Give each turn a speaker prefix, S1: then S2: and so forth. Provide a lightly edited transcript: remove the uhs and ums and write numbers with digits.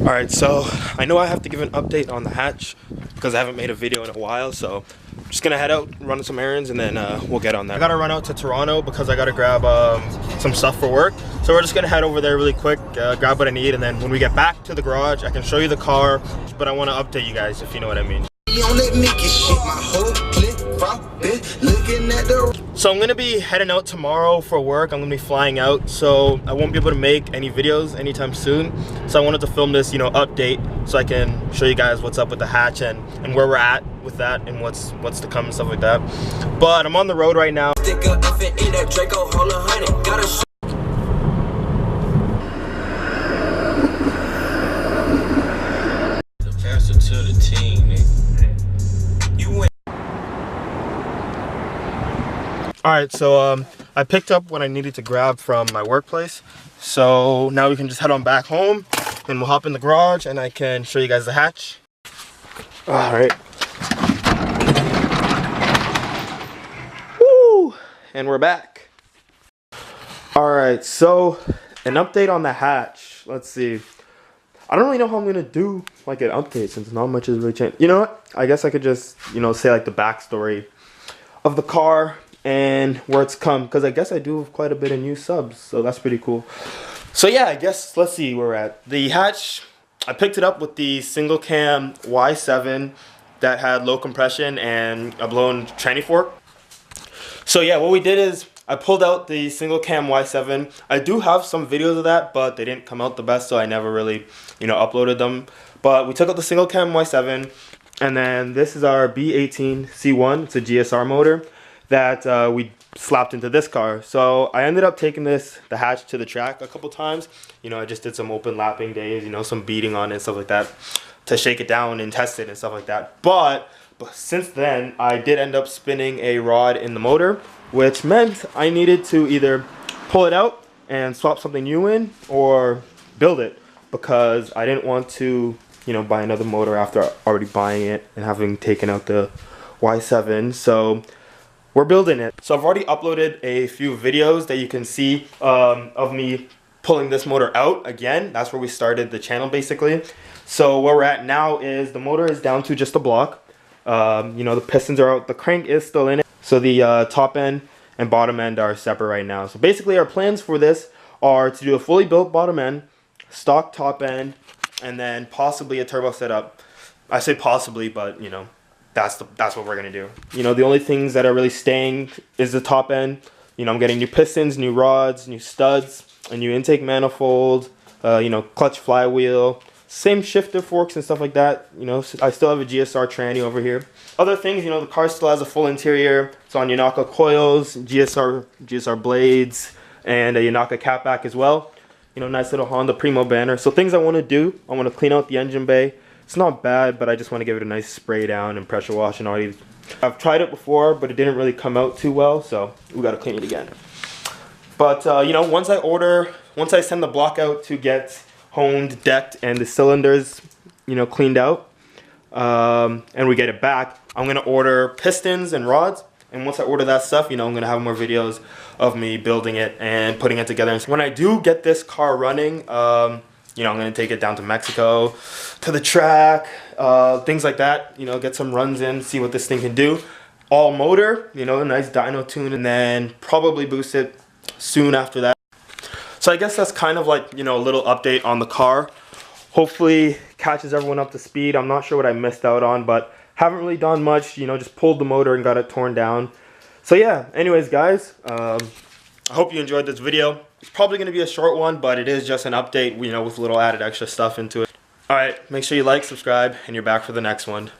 S1: Alright, so I know I have to give an update on the hatch because I haven't made a video in a while, so I'm just gonna head out, run some errands, and then we'll get on that. I gotta run out to Toronto because I gotta grab some stuff for work. So we're just gonna head over there really quick, grab what I need, and then when we get back to the garage, I can show you the car, but I wanna update you guys if you know what I mean. So I'm gonna be heading out tomorrow for work. I'm gonna be flying out, so I won't be able to make any videos anytime soon. So I wanted to film this, update, so I can show you guys what's up with the hatch and where we're at with that and what's to come and stuff like that. But I'm on the road right now. Alright, so I picked up what I needed to grab from my workplace. So now we can just head on back home and we'll hop in the garage and I can show you guys the hatch. Alright. Woo! And we're back. Alright, so an update on the hatch. Let's see. I don't really know how I'm gonna do like an update since not much has really changed. You know what? I guess I could just, say like the backstory of the car and where it's come, because I guess I do have quite a bit of new subs, so that's pretty cool. So yeah, I guess let's see where we're at. The hatch, I picked it up with the single cam Y7 that had low compression and a blown tranny fork. So yeah, what we did is I pulled out the single cam Y7. I do have some videos of that, but they didn't come out the best, so I never really uploaded them. But we took out the single cam Y7, and then this is our B18 C1. It's a GSR motor that we slapped into this car. So I ended up taking the hatch to the track a couple times. I just did some open lapping days, some beating on it and stuff like that to shake it down and test it and stuff like that. But since then, I did end up spinning a rod in the motor, which meant I needed to either pull it out and swap something new in or build it, because I didn't want to, buy another motor after already buying it and having taken out the Y7. So we're building it. So I've already uploaded a few videos that you can see of me pulling this motor out again. That's where we started the channel basically. So where we're at now is the motor is down to just a block. The pistons are out, the crank is still in it. So the top end and bottom end are separate right now. So basically our plans for this are to do a fully built bottom end, stock top end, and then possibly a turbo setup. I say possibly, but that's what we're gonna do. The only things that are really staying is the top end. I'm getting new pistons, new rods, new studs, a new intake manifold, clutch flywheel, same shifter forks and stuff like that. I still have a GSR tranny over here. Other things, the car still has a full interior. It's on Yanaka coils, GSR blades, and a Yanaka catback as well. Nice little Honda Primo banner. So things I want to do, I want to clean out the engine bay. It's not bad, but I just want to give it a nice spray down and pressure wash and all these. I've tried it before, but it didn't really come out too well, so we got to clean it again. But once I send the block out to get honed, decked, and the cylinders, cleaned out, and we get it back, I'm gonna order pistons and rods. And once I order that stuff, I'm gonna have more videos of me building it and putting it together. And so when I do get this car running, I'm gonna take it down to Mexico, to the track, things like that. Get some runs in, see what this thing can do. All motor, a nice dyno tune, and then probably boost it soon after that. So I guess that's kind of like, a little update on the car. Hopefully catches everyone up to speed. I'm not sure what I missed out on, but haven't really done much, just pulled the motor and got it torn down. So yeah, anyways guys, I hope you enjoyed this video. It's probably going to be a short one, but it is just an update, with a little added extra stuff into it. Alright, make sure you like, subscribe, and you're back for the next one.